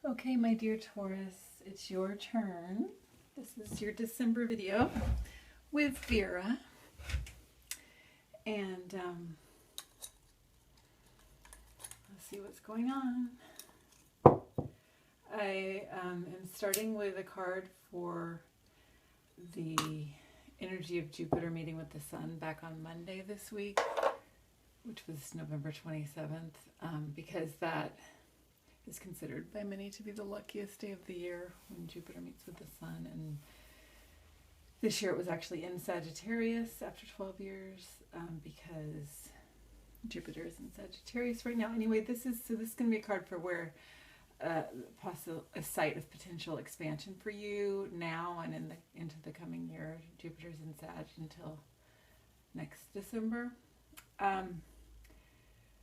Okay, my dear Taurus, it's your turn. This is your December video with Vera. And let's see what's going on. I am starting with a card for the energy of Jupiter meeting with the Sun back on Monday this week, which was November 27th, because that is considered by many to be the luckiest day of the year when Jupiter meets with the Sun. And this year it was actually in Sagittarius after 12 years, because Jupiter is in Sagittarius right now. Anyway, this is going to be a card for where a site of potential expansion for you now and into the coming year. Jupiter's in Sag until next December.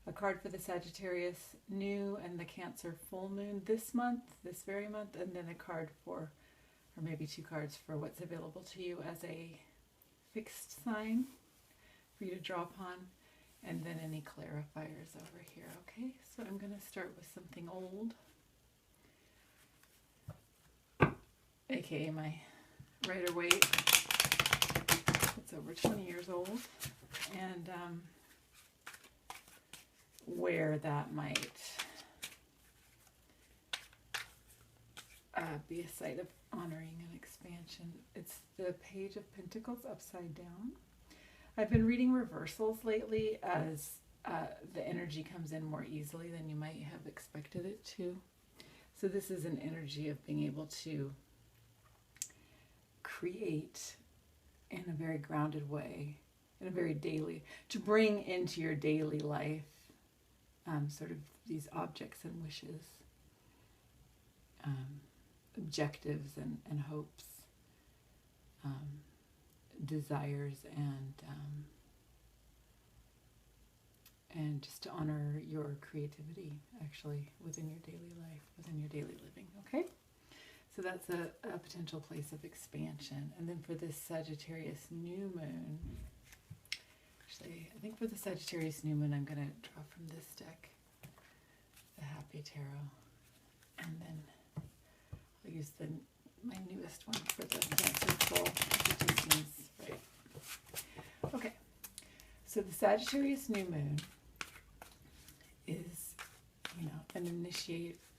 A card for the Sagittarius new and the Cancer full moon this month, this very month, and then a card for, or maybe two cards for what's available to you as a fixed sign for you to draw upon, and then any clarifiers over here. Okay, so I'm going to start with something old, aka my Rider-Waite. It's over 20 years old, and where that might be a site of honoring and expansion. It's the Page of Pentacles upside down. I've been reading reversals lately as the energy comes in more easily than you might have expected it to. So this is an energy of being able to create in a very grounded way, in a very daily, to bring into your daily life sort of these objects and wishes, objectives and hopes, desires, and just to honor your creativity actually within your daily life, within your daily living. Okay, so that's a potential place of expansion. And then for this Sagittarius new moon, actually, I think for the Sagittarius new moon, I'm going to draw from this deck, the Happy Tarot, and then I'll use my newest one for the Cancer full, which just seems right. Okay, so the Sagittarius new moon is, an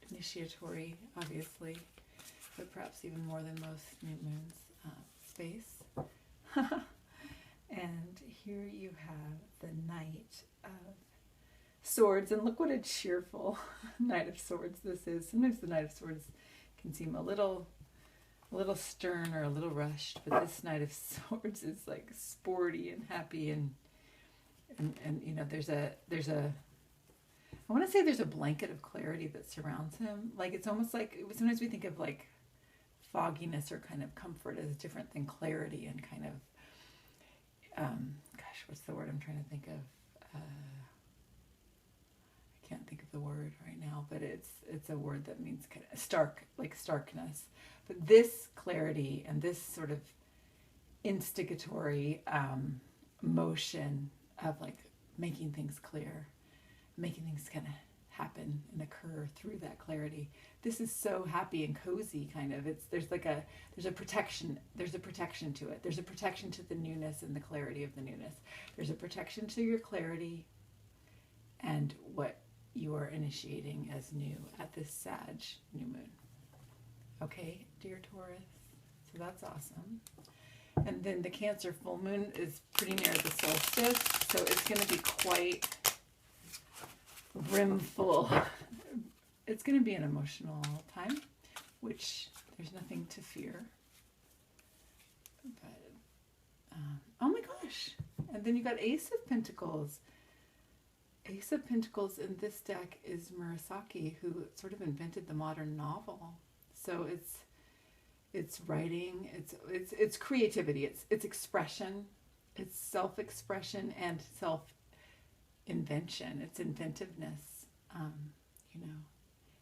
initiatory, obviously, but perhaps even more than most new moons, space. And here you have the Knight of Swords, and look what a cheerful Knight of Swords this is. Sometimes the Knight of Swords can seem a little stern or a little rushed, but this Knight of Swords is like sporty and happy, and there's a I want to say there's a blanket of clarity that surrounds him. Like, it's almost like, sometimes we think of like fogginess or kind of comfort as different than clarity, and kind of gosh, what's the word I'm trying to think of? I can't think of the word right now, but it's a word that means kind of stark, like starkness. But this clarity and this sort of instigatory motion of like making things clear, making things kind of happen and occur through that clarity. This is so happy and cozy, kind of. There's a protection to it. There's a protection to the newness and the clarity of the newness. There's a protection to your clarity and what you are initiating as new at this Sag new moon. Okay, dear Taurus, so that's awesome. And then the Cancer full moon is pretty near the solstice, so it's going to be quite brimful. It's going to be an emotional time, which there's nothing to fear. But oh my gosh! And then you got Ace of Pentacles. Ace of Pentacles in this deck is Murasaki, who sort of invented the modern novel. So it's writing, it's creativity, it's expression, it's self-expression and self-invention. It's inventiveness.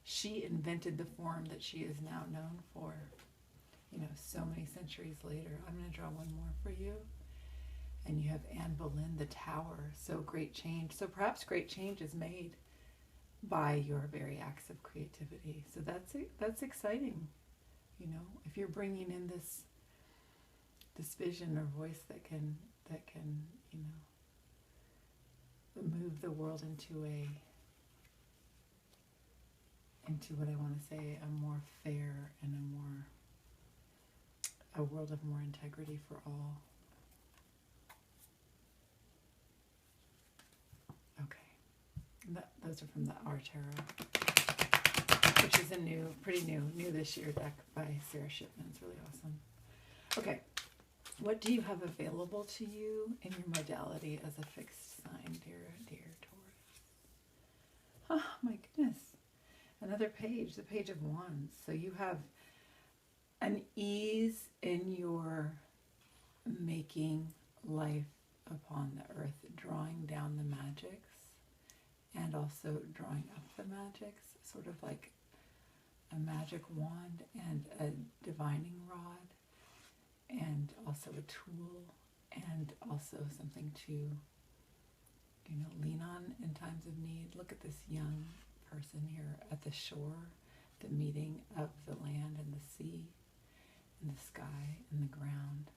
She invented the form that she is now known for. So many centuries later. I'm going to draw one more for you. And you have Anne Boleyn, the Tower. So great change. So perhaps great change is made by your very acts of creativity. So So that's exciting. You know, if you're bringing in this vision or voice that can you know, move the world into what I want to say, a more fair and a world of more integrity for all. Okay, those are from the Our Tarot, which is a pretty new this year deck by Sarah Shipman. It's really awesome. Okay, what do you have available to you in your modality as a fixed sign, dear Taurus? Oh my goodness. Another page, the Page of Wands. So you have an ease in your making life upon the earth, drawing down the magics and also drawing up the magics, sort of like a magic wand and a divining rod, and also a tool, and also something to, you know, lean on in times of need. Look at this young person here at the shore, the meeting of the land and the sea and the sky and the ground.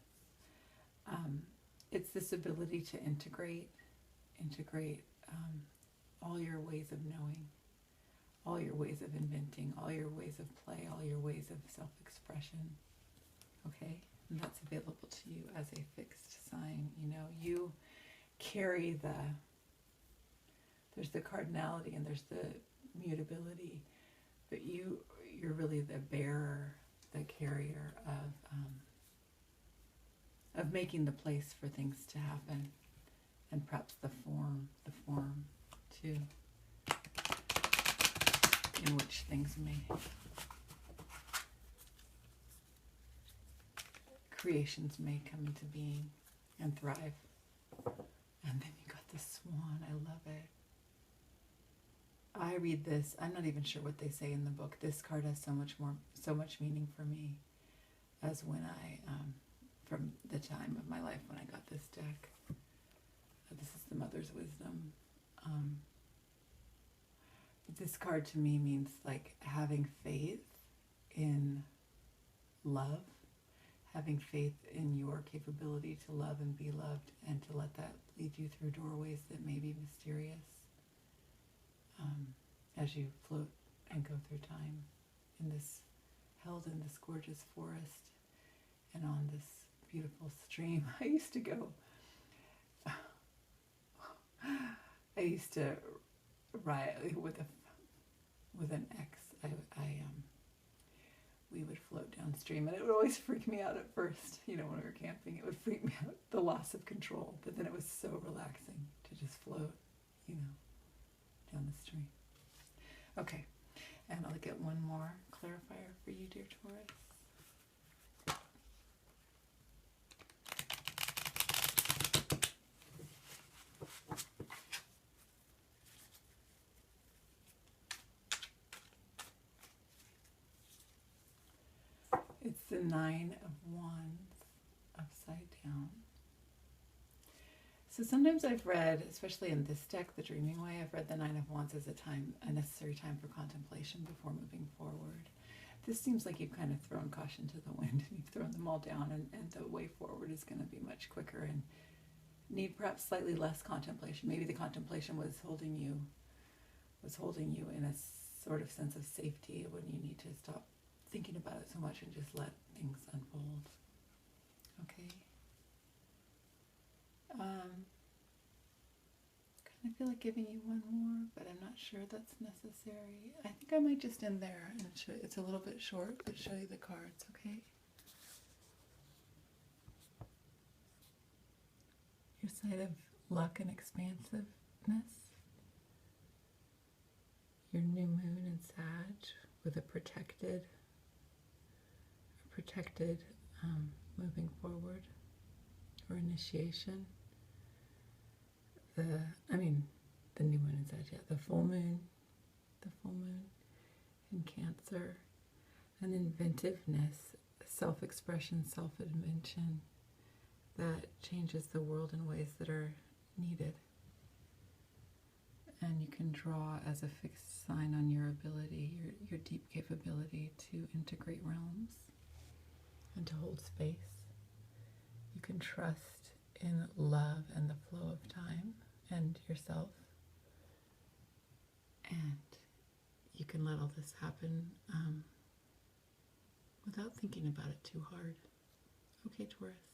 It's this ability to integrate all your ways of knowing, all your ways of inventing, all your ways of play, all your ways of self-expression. Okay? And that's available to you as a fixed sign. You know, you carry there's the cardinality and there's the mutability, but you're really the bearer, the carrier of making the place for things to happen, and perhaps the form too, in which things creations may come into being and thrive. And then you got the swan. I love it. I read this, I'm not even sure what they say in the book. This card has so much meaning for me as when from the time of my life when I got this deck. This is the Mother's Wisdom. This card to me means like having faith in love, having faith in your capability to love and be loved, and to let that lead you through doorways that may be mysterious. As you float and go through time held in this gorgeous forest and on this beautiful stream. I used to ride with an ex. We would float downstream, and it would always freak me out at first. You know, when we were camping, it would freak me out, the loss of control. But then it was so relaxing to just float, you know, down the stream. Okay, and I'll get one more clarifier for you, dear Taurus. It's the Nine of Wands upside down. So sometimes I've read, especially in this deck, the Dreaming Way, I've read the Nine of Wands as a necessary time for contemplation before moving forward. This seems like you've kind of thrown caution to the wind, and you've thrown them all down, and the way forward is going to be much quicker and need perhaps slightly less contemplation. Maybe the contemplation was holding you in a sort of sense of safety when you need to stop thinking about it so much and just let things unfold. Okay. Kind of feel like giving you one more, but I'm not sure that's necessary. I think I might just end there and show, it's a little bit short, but show you the cards, okay? Your side of luck and expansiveness. Your new moon in Sag with a protected moving forward or initiation. The new moon in Sag, yeah, the full moon in Cancer, and inventiveness, self-expression, self-invention that changes the world in ways that are needed. And you can draw as a fixed sign on your ability, your deep capability to integrate realms and to hold space. You can trust in love and the flow of time and yourself. And you can let all this happen without thinking about it too hard. Okay, Taurus.